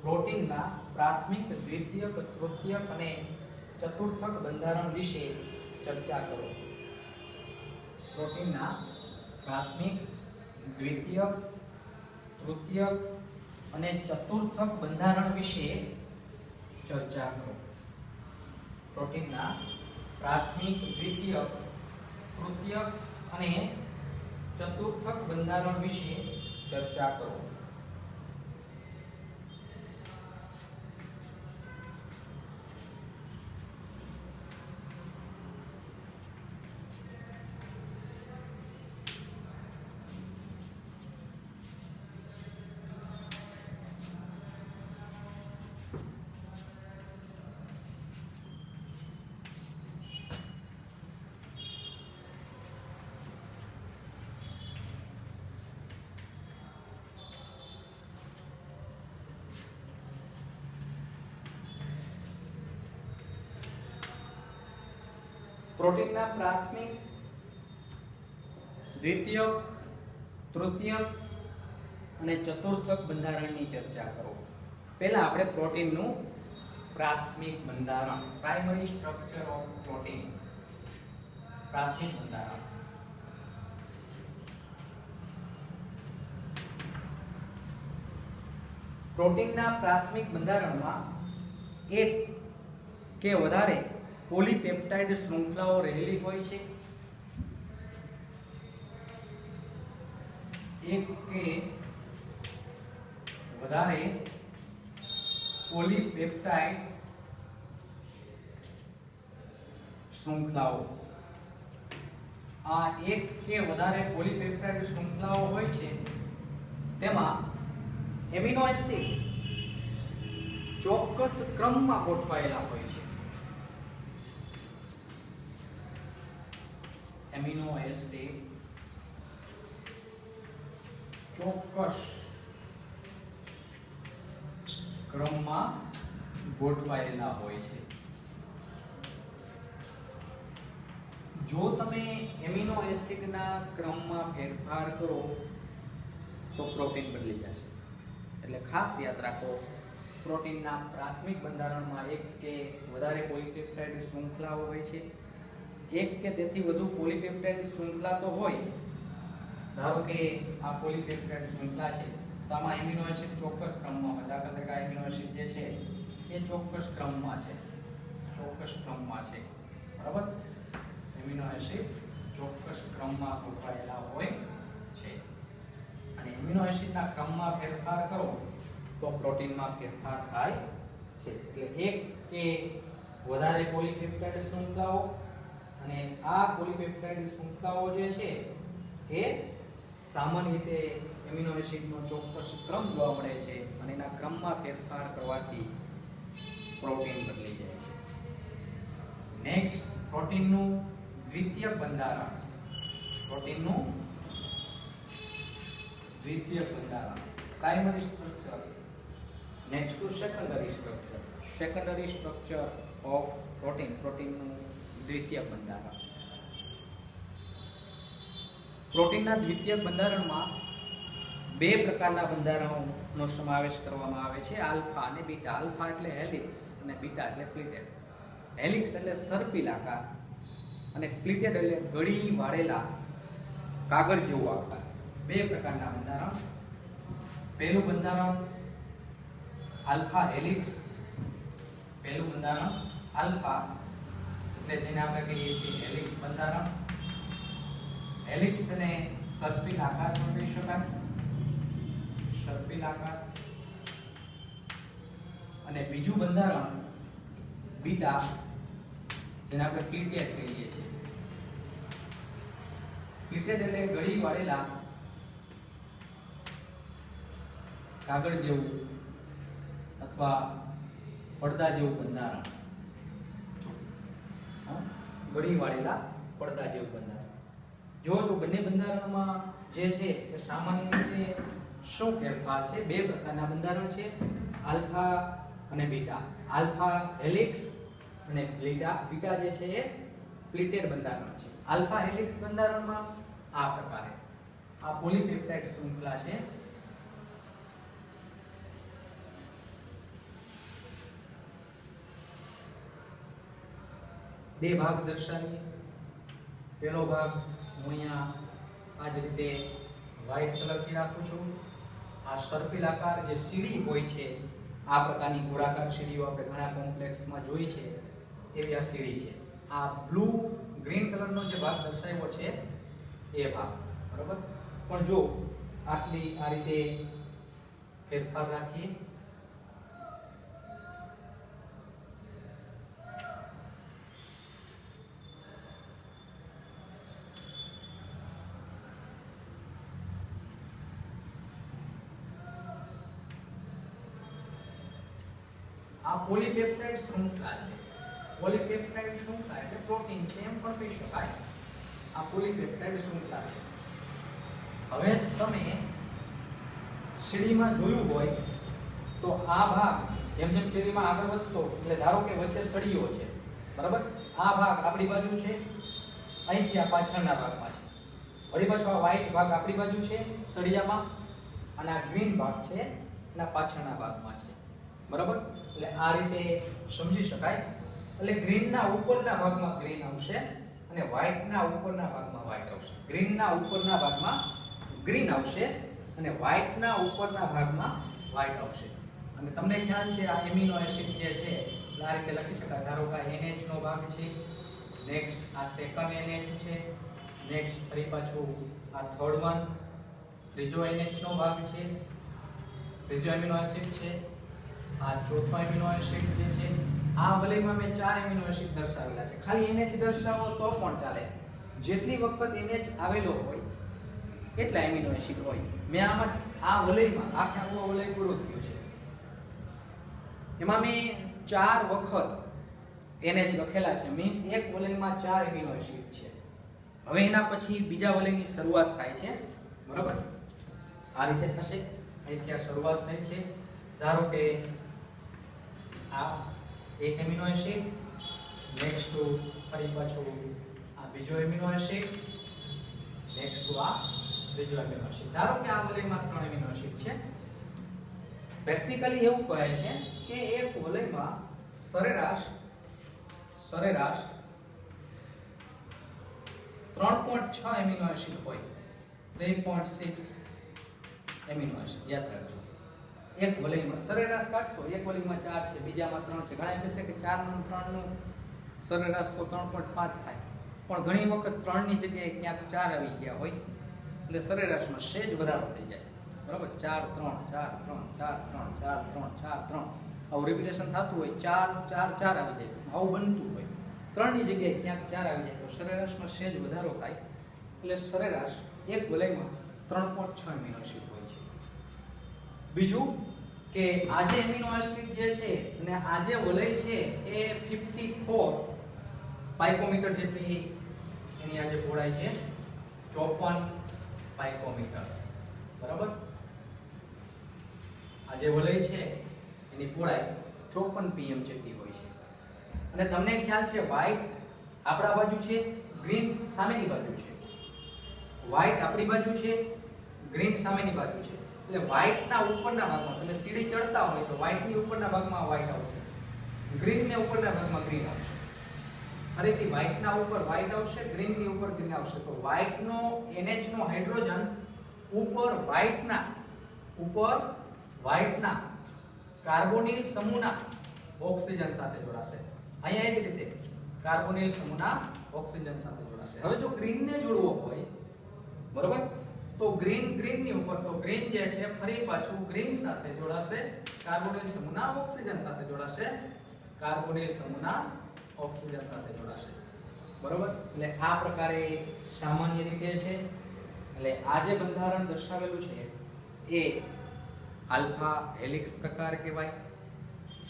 પ્રોટીનના પ્રાથમિક, દ્વિતીયક, તૃતીયક અને ચતુર્થક બંધારણ વિશે ચર્ચા કરો. પ્રોટીનના પ્રાથમિક, દ્વિતીયક, તૃતીયક અને ચતુર્થક બંધારણ વિશે ચર્ચા કરો. પ્રોટીનના પ્રાથમિક, દ્વિતીયક, તૃતીયક અને ચતુર્થક બંધારણ વિશે ચર્ચા કરો. પ્રોટીનના પ્રાથમિક, દ્વિતીયક, તૃતીયક અને ચતુર્થક બંધારણની ચર્ચા કરો. પહેલા આપણે પ્રોટીનનું પ્રાથમિક બંધારણ, પ્રાઇમરી સ્ટ્રક્ચર ઓફ પ્રોટીન, પ્રાથમિક બંધારણ. પ્રોટીનના પ્રાથમિક બંધારણમાં એક કે વધારે પોલીપેપ્ટાઇડ શૃંખલાઓ રહેલી હોય છે. એક કે વધારે પોલીપેપ્ટાઇડ શૃંખલાઓ. આ એક કે વધારે પોલીપેપ્ટાઇડ શૃંખલાઓ હોય છે તેમાં એમિનો એસિડ ચોક્કસ ક્રમમાં ગોઠવાયેલા હોય છે. એમિનો એસિડ ચોક્કસ ક્રમમાં ગોઠવાયેલા હોય છે. જો તમે એમિનો એસિડના ક્રમમાં ફેરફાર કરો તો પ્રોટીન બદલી જશે. એટલે ખાસ યાદ રાખો, પ્રોટીનના પ્રાથમિક બંધારણમાં એક કે વધારે પોલીપેપ્ટાઇડ શૃંખલાઓ હોય છે. એક કે તેથી વધુ પોલીપેપ્ટાઇડ શૃંખલા તો હોય. ધારો કે આ પોલીપેપ્ટાઇડ શૃંખલા છે તો આમાં એમિનો એસિડ ચોક્કસ ક્રમમાં હોય. દાખલા તરીકે આ એમિનો એસિડ જે છે એ ચોક્કસ ક્રમમાં છે, ચોક્કસ ક્રમમાં છે, બરાબર. એમિનો એસિડ ચોક્કસ ક્રમમાં ગોઠવાયેલા હોય છે અને એમિનો એસિડના ક્રમમાં ફેરફાર કરો તો પ્રોટીનમાં ફેરફાર થાય છે. એટલે એક કે વધારે પોલીપેપ્ટાઇડ શૃંખલાઓ અને આ પોલીપેપ્ટાઇડ શૃંખલાઓ જે છે એ સામાન્ય રીતે એમિનો એસિડનો ચોક્કસ ક્રમ જોવા મળે છે અને એના ક્રમમાં ફેરફાર કરવાથી પ્રોટીન બદલી જાય છે. નેક્સ્ટ, પ્રોટીનનું દ્વિતીયક બંધારણ. પ્રોટીનનું દ્વિતીયક બંધારણ, primary structure. Next to secondary structure. Secondary structure of protein, પ્રોટીનનું દ્વિતીયક બંધારણ. પ્રોટીનના દ્વિતીયક બંધારણમાં બે પ્રકારના બંધારણોનો સમાવેશ કરવામાં આવે છે, આલ્ફા અને બીટા. આલ્ફા એટલે હેલિક્સ અને બીટા એટલે પ્લીટેડ. હેલિક્સ એટલે સર્પિલાકાર અને પ્લીટેડ એટલે ગળી વાળેલા કાગળ જેવો આકાર. બે પ્રકારના બંધારણ. પહેલું બંધારણ આલ્ફા હેલિક્સ. પહેલું બંધારણ આલ્ફા એટલે જેને આપણે કહીએ છીએ હેલિક્સ બંધારણ. હેલિક્સ ને સર્પિલ આકાર પણ કહી શકાય, સર્પિલ આકાર. અને બીજું બંધારણ બીટા, જેને આપણે પ્લીટેડ કહીએ છીએ. પ્લીટેડ એટલે ગળી વાળેલા કાગળ જેવું અથવા પડદા જેવું બંધારણ. ગળી વાળેલા પડદા જેવું બંધારણ. જો બંને બંધારણમાં જે છે એ સામાન્ય રીતે શું ફેરફાર છે? બે પ્રકારના બંધારણ છે, આલ્ફા અને બીટા. આલ્ફા હેલિક્સ અને બીટા જે છે એ પ્લીટેડ બંધારણ છે. આલ્ફા હેલિક્સ બંધારણમાં આ પ્રકારે આ પોલીપેપ્ટાઇડ શૃંખલા છે. બે ભાગ દર્શાવીએ. પહેલો ભાગ હું અહીંયા આ જ રીતે વ્હાઇટ કલરથી રાખું છું. આ સર્પિલ આકાર જે સીડી હોય છે, આ પ્રકારની ગોળાકાર સીડીઓ આપણે ઘણા કોમ્પ્લેક્સમાં જોઈ છે, એવી આ સીડી છે. આ બ્લુ ગ્રીન કલરનો જે ભાગ દર્શાવ્યો છે એ ભાગ, બરાબર. પણ જો આટલી આ રીતે ફેરફાર રાખીએ, આ પોલીપેપ્ટાઇડ શૃંખલા છે. પોલીપેપ્ટાઇડ શૃંખલા એટલે પ્રોટીન છે એમ પણ કહી શકાય. આ પોલીપેપ્ટાઇડ શૃંખલા છે. હવે તમે સીડીમાં જોયું હોય તો આ ભાગ જેમ જેમ સીડીમાં આગળ વધશો એટલે ધારો કે વચ્ચે સળીઓ છે, બરાબર. આ ભાગ આપણી બાજુ છે, અહીંથી આ પાછળના ભાગમાં છે. વળી પાછો આ વ્હાઇટ ભાગ આપણી બાજુ છે સળિયામાં, અને આ ગ્રીન ભાગ છે એના પાછળના ભાગમાં છે, બરાબર. એટલે આ રીતે સમજી શકાય. એટલે ગ્રીનના ઉપરના ભાગમાં ગ્રીન આવશે અને વ્હાઇટના ઉપરના ભાગમાં વ્હાઇટ આવશે. ગ્રીનના ઉપરના ભાગમાં ગ્રીન આવશે અને વ્હાઇટના ઉપરના ભાગમાં વ્હાઇટ આવશે. અને તમને ખ્યાલ છે આ એમિનો એસિડ જે છે આ રીતે લખી શકાય. ધારો કે NH નો ભાગ છે, નેક્સ્ટ આ સેકન્ડ NH છે, નેક્સ્ટ ફરી પાછું આ થર્ડ વન, ત્રીજો NH નો ભાગ છે, ત્રીજો એમિનો એસિડ છે, આ ચોથો એમિનો એસિડ જે છે. આ વલયમાં મેં 4 એમિનો એસિડ દર્શાવેલા છે. ખાલી NH દર્શાવો તો પણ ચાલે. જેટલી વખત NH આવેલો હોય એટલા એમિનો એસિડ હોય. મેં આમાં આ વલયમાં આખો વલય પૂરો થયો છે, એમાં મેં 4 વખત NH લખેલા છે. મીન્સ એક વલયમાં 4 એમિનો એસિડ છે. હવે એના પછી બીજા વલયની શરૂઆત થાય છે, બરાબર. આ રીતે થશે. અહીંથી આ શરૂઆત થાય છે. ધારો કે આ એક એમિનો એસિડ, નેક્સ્ટ ફરી પાછું આ બીજો એમિનો એસિડ, નેક્સ્ટ આ ત્રીજો એમિનો એસિડ. ધારો કે આ વલયમાં 3 એમિનો એસિડ છે. પ્રેક્ટિકલી એવું કહે છે કે એક વલયમાં સરેરાશ 3.6 એમિનો એસિડ હોય. 3.6 એમિનો એસિડ યાદ રાખજો. એક વલયમાં સરેરાશ કાઢશો, એક વલયમાં 4 છે, બીજામાં 3 છે. ઘણા કહેશે કે 4 નું 3 નું સરેરાશ તો 3.5 થાય, પણ ઘણી વખત 3 ની જગ્યાએ ક્યાંક 4 આવી ગયા હોય એટલે સરેરાશમાં સેજ વધારો થઈ જાય, બરાબર. 4 3 4 3 4 3 4 3 4 3 આવું રિપીટેશન થતું હોય. 4 4 4 આવી જાય, આવું બનતું હોય. 3 ની જગ્યાએ ક્યાંક 4 આવી જાય તો સરેરાશમાં સેજ વધારો થાય. એટલે સરેરાશ એક વલયમાં 3.6 એમિનો એસિડ હોય છે. બીજું કે આ જે એમિનો એસિડ જે છે અને આ જે વલય છે એ 54 પાઇકોમીટર જેટલી એની આ જે પહોળાઈ છે, 54 પાઇકોમીટર, બરાબર. આ જે વલય છે એની પહોળાઈ 54 pm જેટલી હોય છે. અને તમને ખ્યાલ છે વ્હાઇટ આપણા બાજુ છે, ગ્રીન સામેની બાજુ છે. વ્હાઇટ આપણી બાજુ છે, ગ્રીન સામેની બાજુ છે. એટલે વ્હાઇટના ઉપરના ભાગમાં તમે સીડી ચડતા હોય તો વ્હાઇટની ઉપરના ભાગમાં વ્હાઇટ આવશે, ગ્રીનને ઉપરના ભાગમાં ગ્રીન આવશે. ફરીથી વ્હાઇટના ઉપર વ્હાઇટ આવશે, ગ્રીનની ઉપર ગ્રીન આવશે. તો વ્હાઇટનો NH નો હાઇડ્રોજન ઉપર વ્હાઇટના કાર્બોનિલ સમૂહના ઓક્સિજન સાથે જોડાશે. અહીંયા એવી રીતે કાર્બોનિલ સમૂહના ઓક્સિજન સાથે જોડાશે. હવે જો ગ્રીનને જોડવો હોય, બરોબર, તો ગ્રીનની ઉપર તો ગ્રીન જે છે ફરી પાછું ગ્રીન સાથે જોડાશે, કાર્બોનિલ સમૂહના ઓક્સિજન સાથે જોડાશે, કાર્બોનિલ સમૂહના ઓક્સિજન સાથે જોડાશે, બરોબર. એટલે આ પ્રકારે સામાન્ય રીતે છે. એટલે આ જે બંધારણ દર્શાવેલું છે એ આલ્ફા હેલિક્સ પ્રકાર કહેવાય,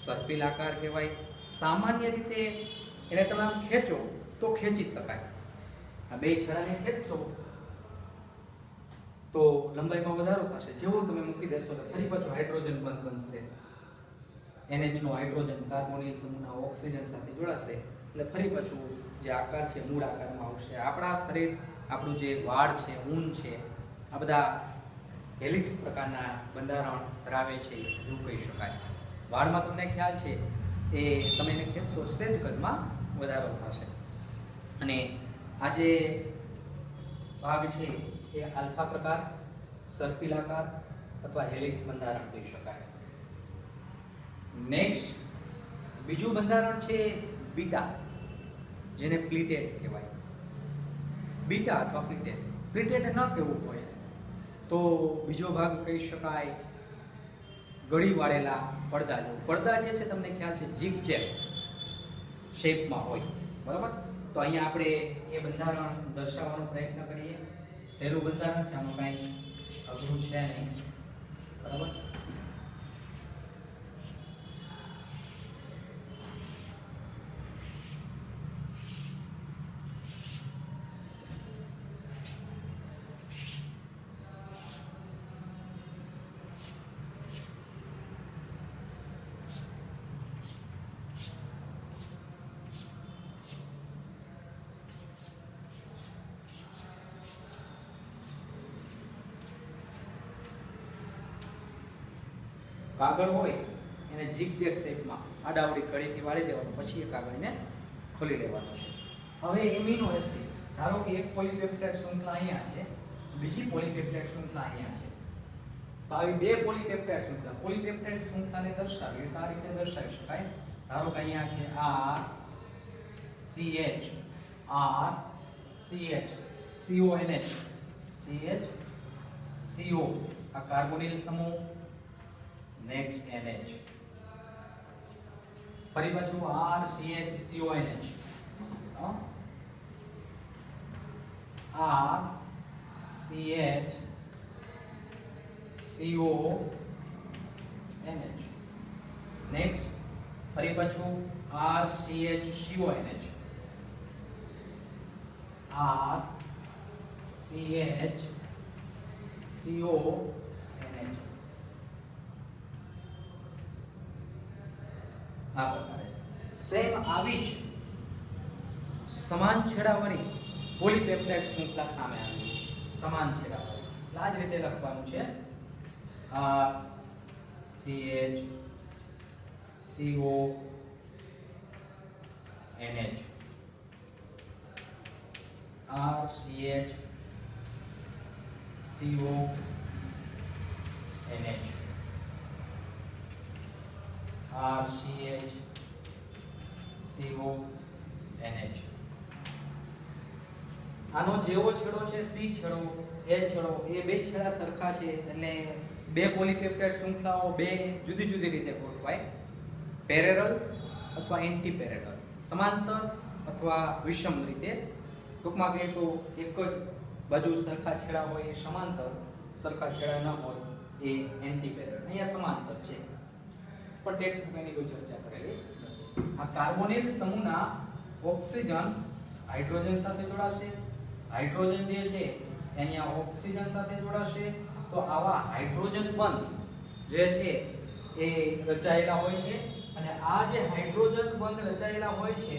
સર્પિલ આકાર કહેવાય. સામાન્ય રીતે એને તમે આમ ખેંચો તો ખેંચી શકાય. આ બે છેડાને ખેંચશો તો લંબાઈમાં વધારો થશે. જેવું તમે મૂકી દેશો એટલે ફરી પાછું હાઇડ્રોજન બંધ બનશે. NH નો હાઇડ્રોજન કાર્બોનિલ સમૂહના ઓક્સિજન સાથે જોડાશે એટલે ફરી પાછું જે આકાર છે મૂળ આકારમાં આવશે. આપણા શરીર, આપણું જે વાળ છે, ઊન છે, આ બધા હેલિક્સ પ્રકારના બંધારણ ધરાવે છે એવું કહી શકાય. વાળમાં તમને ખ્યાલ છે એ તમે એને ખેંચશો સહેજ કદમાં વધારો થશે. અને આ જે ભાગ છે એ આલ્ફા પ્રકાર, સર્પિલાકાર અથવા હેલિક્સ બંધારણ કહી શકાય. નેક્સ્ટ બીજું બંધારણ છે બીટા, જેને પ્લીટેડ કહેવાય. બીટા અથવા પ્લીટેડ. પ્લીટેડ ન કહેવું હોય તો બીજો ભાગ કહી શકાય ગળી વાળેલા પડદા જેવું. પડદા જે છે તમને ખ્યાલ છે ઝિગઝેગ શેપમાં હોય, બરાબર? તો અહીંયા આપણે એ બંધારણ દર્શાવવાનો પ્રયત્ન કરીએ. સહેલું બંધારણ છે, આમાં કાંઈ અઘરું છે નહીં, બરાબર? કાગળ હોય એને ઝિગઝેગ શેપમાં આડાવડી કડીથી વાળી દેવાનું, પછી એ કાગળને ખોલી લેવાનું છે. હવે એમિનો એસિડ, ધારો કે એક પોલીપેપ્ટાઇડ શૃંખલા અહીંયા છે, બીજી પોલીપેપ્ટાઇડ શૃંખલા અહીંયા છે. તો આવી બે પોલીપેપ્ટાઇડ શૃંખલાને દર્શાવી તો આ રીતે દર્શાવી શકાય. ધારો કે અહીંયા છે R CH R CH CONH CH CO, આ કાર્બોનિલ સમૂહ. નેક્સ્ટ NH, ફરી પાછું R CH CONH, R CH CONH. Next ફરી પાછું R CH CONH, R CH CONH. આ પ્રકારે સેમ આવી જ સમાન છેડાવાળી પોલીપેપ્ટાઇડ શૃંખલા સામે આવી છે. સમાન છેડાવાળી આ જ રીતે લખવાનું છે. R CH CONH, R CH CONH, RCH CONH. આનો જેવો છેડો છે C છેડો, એ છેડો, એ બે છેડા સરખા છે એટલે બે પોલીપેપ્ટાઇડ શૃંખલાઓ બે જુદી જુદી રીતે ગોઠવાય. પેરેલલ અથવા એન્ટી પેરેલલ, સમાંતર અથવા વિષમ રીતે. ટૂંકમાં કહીએ તો એક જ બાજુ સરખા છેડા હોય એ સમાંતર, સરખા છેડા ન હોય એ એન્ટી પેરેલલ. અહીંયા સમાંતર છે પણ ટેક્સ્ટ બુક એની કોઈ ચર્ચા કરેલી નથી. આ કાર્બોનિલ સમૂહના ઓક્સિજન હાઇડ્રોજન સાથે જોડાશે, હાઇડ્રોજન જે છે અહીંયા ઓક્સિજન સાથે જોડાશે. તો આવા હાઇડ્રોજન બંધ જે છે એ રચાયેલા હોય છે. અને આ જે હાઇડ્રોજન બંધ રચાયેલા હોય છે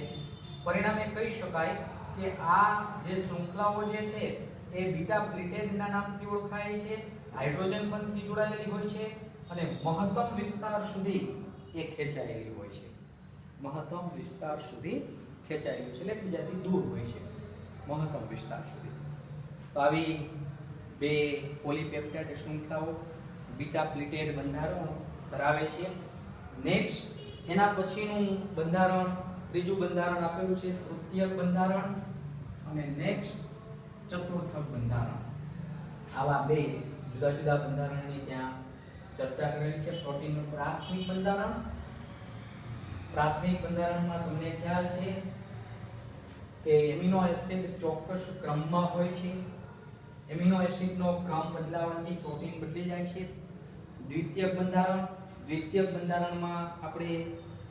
પરિણામે કહી શકાય કે આ જે શૃંખલાઓ જે છે એ બીટા પ્લીટેડના નામથી ઓળખાય છે. હાઇડ્રોજન બંધથી જોડાયેલી હોય છે અને મહત્તમ વિસ્તાર સુધી એ ખેંચાયેલી હોય છે. મહત્તમ વિસ્તાર સુધી ખેંચાયેલું છે એટલે એકબીજાથી દૂર હોય છે મહત્તમ વિસ્તાર સુધી. તો આવી બે પોલીપેપ્ટાઇડ શૃંખલાઓ બીટા પ્લીટેડ બંધારણ ધરાવે છે. નેક્સ્ટ એના પછીનું બંધારણ, ત્રીજું બંધારણ આપેલું છે તૃતીયક બંધારણ અને નેક્સ્ટ ચતુર્થક બંધારણ. આવા બે જુદા જુદા બંધારણની ત્યાં ચર્ચા કરેલી છે. પ્રોટીનનું પ્રાથમિક બંધારણ, પ્રાથમિક બંધારણમાં તમને ખ્યાલ છે કે એમિનો એસિડ ચોક્કસ ક્રમમાં હોય છે. એમિનો એસિડનો ક્રમ બદલાવાથી પ્રોટીન બદલી જાય છે. દ્વિતીયક બંધારણ, દ્વિતીયક બંધારણમાં આપણે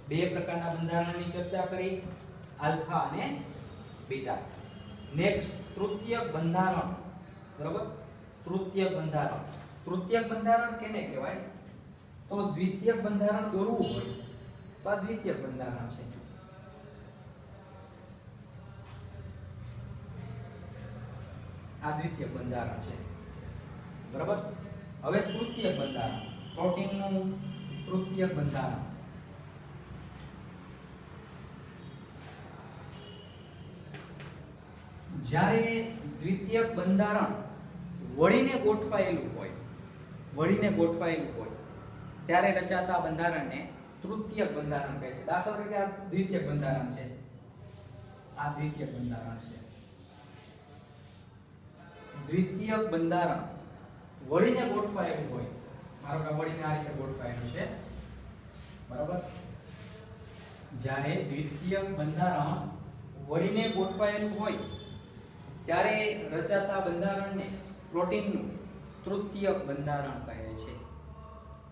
બે પ્રકારના બંધારણની ચર્ચા કરી, આલ્ફા અને બીટા. નેક્સ્ટ તૃતીયક બંધારણ, બરાબર? તૃતીયક બંધારણ, તૃતીયક બંધારણ કેને કહેવાય? તો દ્વિતીયક બંધારણ દોરવું હોય તો આ દ્વિતીયક બંધારણ છે. આ દ્વિતીયક બંધારણ છે, બરાબર? હવે તૃતીયક બંધારણ, પ્રોટીનનું તૃતીયક બંધારણ. જ્યારે દ્વિતીયક બંધારણ વળીને ગોઠવાયેલું હોય, વળીને ગોઠવાયેલું હોય ત્યારે રચાતા બંધારણને તૃતીયક બંધારણ કહે છે. દાખલા તરીકે આ દ્વિતીયક બંધારણ છે, આ દ્વિતીયક બંધારણ છે. દ્વિતીયક બંધારણ વળીને ગોઠવાયેલું હોય, મારો કે વળીને આ રીતે ગોઠવાયેલું છે, બરાબર? જ્યારે દ્વિતીયક બંધારણ વળીને ગોઠવાયેલું હોય ત્યારે રચાતા બંધારણને પ્રોટીનનું તૃતીયક બંધારણ કહે છે.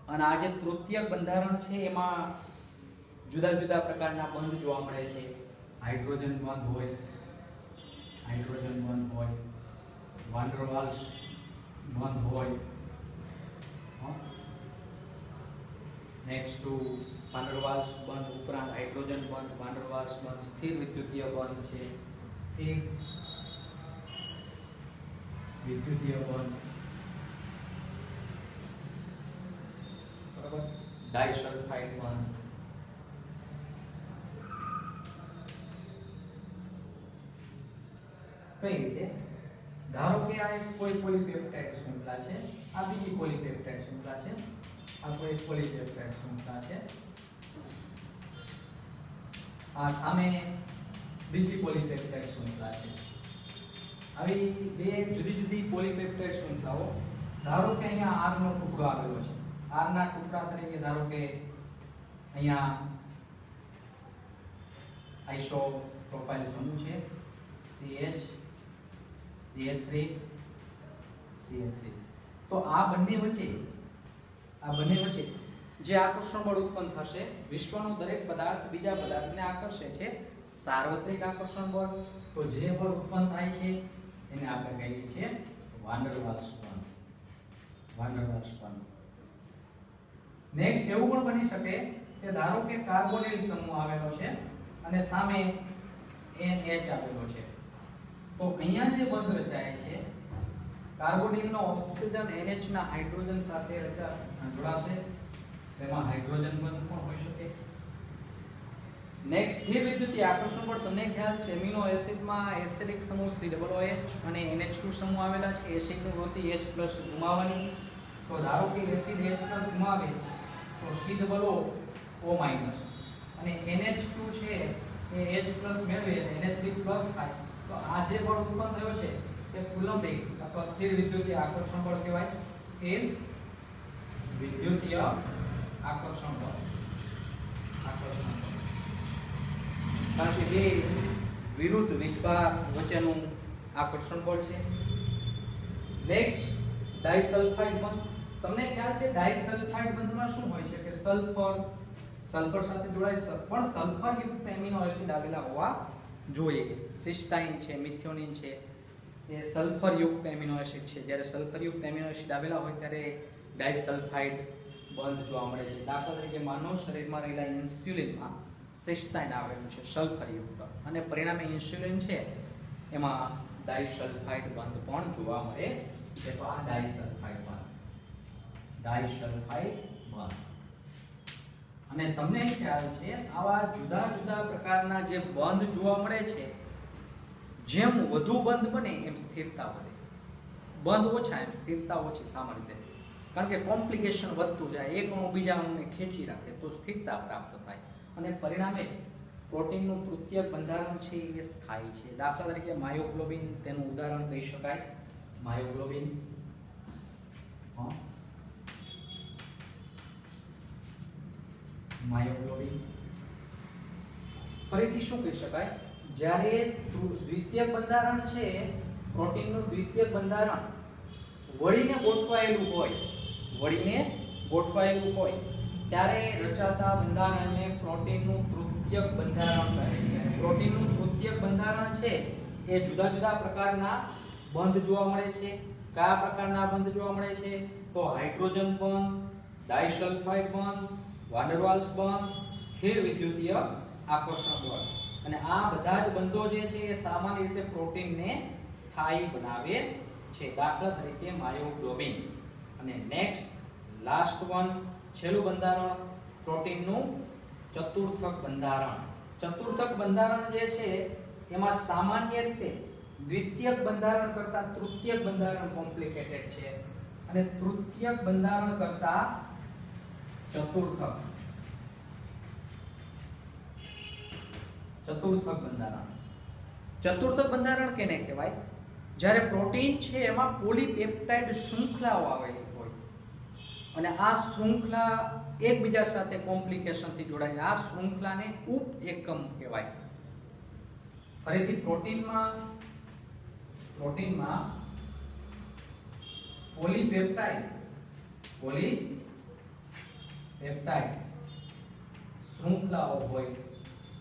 અને આ જે તૃતીયક બંધારણ છે એમાં જુદા જુદા પ્રકારના બંધ જોવા મળે છે. હાઇડ્રોજન બંધ હોય, હાઇડ્રોજન બંધ હોય, વાન ડર વાલ્સ બંધ હોય, નેક્સ્ટ ટુ વાન ડર વાલ્સ બંધ ઉપરાંત હાઇડ્રોજન બંધ, વાન ડર વાલ્સ બંધ, સ્થિર વિદ્યુતીય બંધ છે, સ્થિર વિદ્યુતીય બંધ, બરાબર? ડાઇસલ્ફાઇડ બંધ. કઈ રીતે? ધારો કે આ એક કોઈ પોલીપેપ્ટાઇડ શૃંખલા છે, આ બીજી પોલીપેપ્ટાઇડ શૃંખલા છે, આ કોઈ પોલીપેપ્ટાઇડ શૃંખલા છે, આ સામે બીજી પોલીપેપ્ટાઇડ શૃંખલા છે. આવી બે જુદી જુદી પોલીપેપ્ટાઇડ શૃંખલાઓ, ધારો કે અહીંયા R નો ટુકડો આવેલો છે, R ના ટુકડા તરીકે ધારો કે અહીંયા આઇસો પ્રોફાઇલ સમૂહ છે, CH CH3 CH3. તો આ બંને વચ્ચે જે આકર્ષણ બળ ઉત્પન્ન થશે, વિશ્વનો દરેક પદાર્થ બીજા પદાર્થને આકર્ષે છે, સાર્વત્રિક આકર્ષણ બળ. તો જે બળ ઉત્પન્ન થાય છે એને આપણે કહીએ છીએ વાન ડર વાલ્સ બળ, વાન ડર વાલ્સ બળ. નેક્સ્ટ એવું પણ બની શકે કે ધારો કે કાર્બોનિલ સમૂહ આવેલો છે અને સામે NH આવેલો છે. તો અહીંયા જે બંધ રચાય છે, કાર્બોનિલનો ઓક્સિજન NH ના હાઇડ્રોજન સાથે જોડાશે, તેમાં હાઇડ્રોજન બંધ પણ હોઈ શકે. નેક્સ્ટ સ્થિર વિદ્યુતીય આકર્ષણ બળ, તમને ખ્યાલ છે એમિનો એસિડમાં એસિડિક સમૂહ COOH અને NH2 સમૂહ આવેલા છે. એસિડની વૃત્તિ H+ ગુમાવવાની. તો ધારો કે એસિડ H+ ગુમાવે તો COO- અને NH2 છે એ H+ મેળવે અને NH3+ થાય. તો આ જે બળ ઉત્પન્ન થયો છે તે કુલંબિક અથવા સ્થિર વિદ્યુતીય આકર્ષણ બળ કહેવાય. સ્થિર વિદ્યુતીય આકર્ષણ બળ, આકર્ષણ બળ. કારણ કે બે વિરુદ્ધ વીજભાર વચ્ચેનું આકર્ષણ બળ છે. નેક્સ્ટ ડાઇસલ્ફાઇડ બંધ. તમને ખ્યાલ છે ડાઇસલ્ફાઇડ બંધમાં શું હોય છે કે સલ્ફર સાથે જોડાય, પણ સલ્ફર યુક્ત એમિનો એસિડ આવેલા હોવા જોઈએ. સિસ્ટાઇન છે, મિથિયોનિન છે, એ સલ્ફર યુક્ત એમિનો એસિડ છે. જ્યારે સલ્ફર યુક્ત એમિનો એસિડ આવેલા હોય ત્યારે ડાઇસલ્ફાઇડ બંધ જોવા મળે છે. દાખલા તરીકે માનવ શરીરમાં રહેલા ઇન્સ્યુલિનમાં સિસ્ટાઇન આવેલું છે સલ્ફર યુક્ત, અને પરિણામે ઇન્સ્યુલિન છે એમાં ડાઇસલ્ફાઇડ બંધ પણ જોવા મળે છે. તો આ ડાઇસલ્ફાઇડ બંધ, ડાઇસલ્ફાઇડ બંધ. અને તમને ખ્યાલ છે આવા જુદા જુદા પ્રકારના જે બંધ જોવા મળે છે, જેમ વધુ બંધ બને એમ સ્થિરતા વધે, બંધ ઓછા એમ સ્થિરતા ઓછી. સામાન્ય રીતે કારણ કે કોમ્પ્લિકેશન વધતું જાય, એક અણુ બીજા અણુને ખેંચી રાખે તો સ્થિરતા પ્રાપ્ત થાય, અને પરિણામે પ્રોટીનનું તૃતીયક બંધારણ છે એ સ્થાયી છે. દાખલા તરીકે માયોગ્લોબિન તેનું ઉદાહરણ કહી શકાય. માયોગ્લોબિન માયોગ્લોબિન ફરીથી શું કહી શકાય? જ્યારે દ્વિતીયક બંધારણ છે, પ્રોટીનનું દ્વિતીયક બંધારણ વળીને ગોઠવાયેલું હોય ત્યારે રચાતા બંધારણને પ્રોટીનનું તૃતીયક બંધારણ કહે છે. પ્રોટીનનું તૃતીયક બંધારણ છે એ જુદા જુદા પ્રકારના બંધ જોવા મળે છે. કયા પ્રકારના બંધ જોવા મળે છે? તો હાઇડ્રોજન બંધ, ડાઇસલ્ફાઇડ બંધ, વાન ડેર વાલ્સ બંધ, સ્થિર વિદ્યુતીય આકર્ષણ બળ. અને આ બધા જ બંધો જે છે એ સામાન્ય રીતે પ્રોટીનને સ્થાયી બનાવે છે. દાખલા તરીકે માયોગ્લોબિન. અને નેક્સ્ટ લાસ્ટ વન, છેલ્લું બંધારણ પ્રોટીનનું ચતુર્થક બંધારણ. ચતુર્થક બંધારણ જે છે એમાં સામાન્ય રીતે દ્વિતીયક બંધારણ કરતા તૃતીયક બંધારણ કોમ્પ્લિકેટેડ છે અને તૃતીયક બંધારણ કરતા ચતુર્થક બંધારણ. ચતુર્થક બંધારણ કેને કહેવાય? જ્યારે પ્રોટીન છે એમાં પોલીપેપ્ટાઇડ શૃંખલાઓ આવેલી હોય અને આ શૃંખલા એકબીજા સાથે કોમ્પ્લિકેશનથી જોડાય. આ શૃંખલાને ઉપ એકમ કહેવાય. ફરીથી પ્રોટીનમાં પોલીપેપ્ટાઇડ શૃંખલાઓ હોય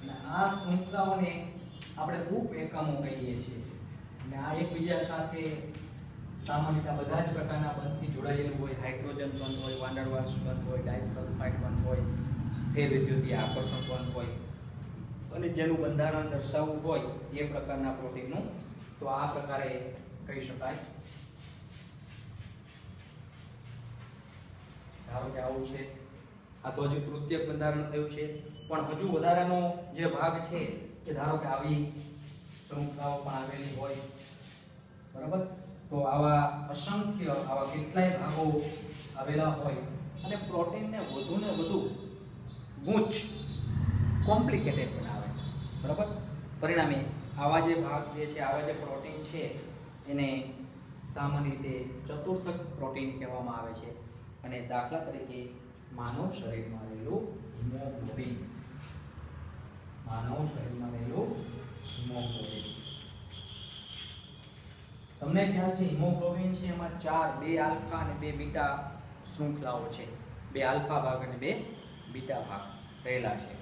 અને આ શૃંખલાઓને આપણે ઉપ એકમો કહીએ છીએ. અને આ એકબીજા સાથે સામાન્ય બધા જ પ્રકારના બંધથી જોડાયેલું હોય. હાઇડ્રોજન બંધ હોય, વાન ડેર વાલ્સ બંધ હોય, ડાઇસલ્ફાઇડ બંધ હોય, સ્થિર વિદ્યુતીય આકર્ષણ બંધ હોય અને જેનું બંધારણ દર્શાવવું હોય એ પ્રકારના પ્રોટીનનું તો આ પ્રકારે કહી શકાય. ધારો કે આવું છે. આ તો હજુ તૃતીયક બંધારણ થયું છે, પણ હજુ વધારાનો જે ભાગ છે એ ધારો કે આવી શૃંખલાઓ પણ આવેલી હોય. બરાબર? તો આવા અસંખ્ય આવા કેટલાય ભાગો આવેલા હોય અને પ્રોટીનને વધુ ને વધુ ગૂંચ કોમ્પ્લિકેટેડ બનાવે. બરાબર? પરિણામે આવા જે ભાગ જે છે, આવા જે પ્રોટીન છે એને સામાન્ય રીતે ચતુર્થક પ્રોટીન કહેવામાં આવે છે. અને દાખલા તરીકે માનવ શરીરમાં રહેલું હિમોગ્લોબિન. તમને ખ્યાલ છે હિમોગ્લોબિન છે એમાં 4 2 આલ્ફા અને 2 બીટા શૃંખલાઓ છે. 2 આલ્ફા ભાગ અને 2 બીટા ભાગ રહેલા છે.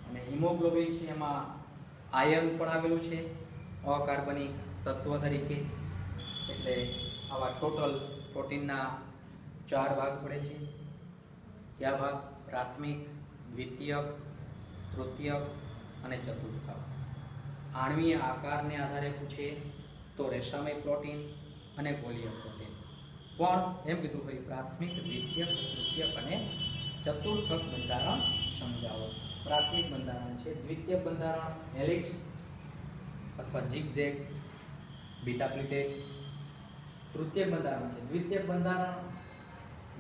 અને હિમોગ્લોબિન છે એમાં આયર્ન પણ આવેલું છે અકાર્બનિક તત્વ તરીકે. એટલે આવા ટોટલ પ્રોટીનના 4 ભાગ પડે છે. કયા ભાગ? પ્રાથમિક, દ્વિતીયક, તૃતીયક અને ચતુર્થક. આણ્વીય આકારને આધારે પૂછે તો રેસામય પ્રોટીન અને ગોળીય પ્રોટીન. પણ એમ કીધું ભાઈ પ્રાથમિક, દ્વિતીયક, તૃતીયક અને ચતુર્થક બંધારણ સમજાવો. પ્રાથમિક બંધારણ છે, દ્વિતીયક બંધારણ હેલિક્સ અથવા ઝિગઝેગ, બીટા પ્લેટેટ. તૃતીયક બંધારણ છે, દ્વિતીયક બંધારણ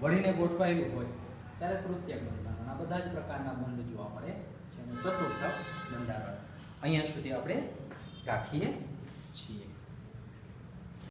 વળીને ગોઠવાયેલું હોય ત્યારે તૃતીયક બંધારણ. આ બધા જ પ્રકારના બંધ જોવા મળે છે. અને ચતુર્થક બંધારણ અહીંયા સુધી આપણે રાખીએ છીએ.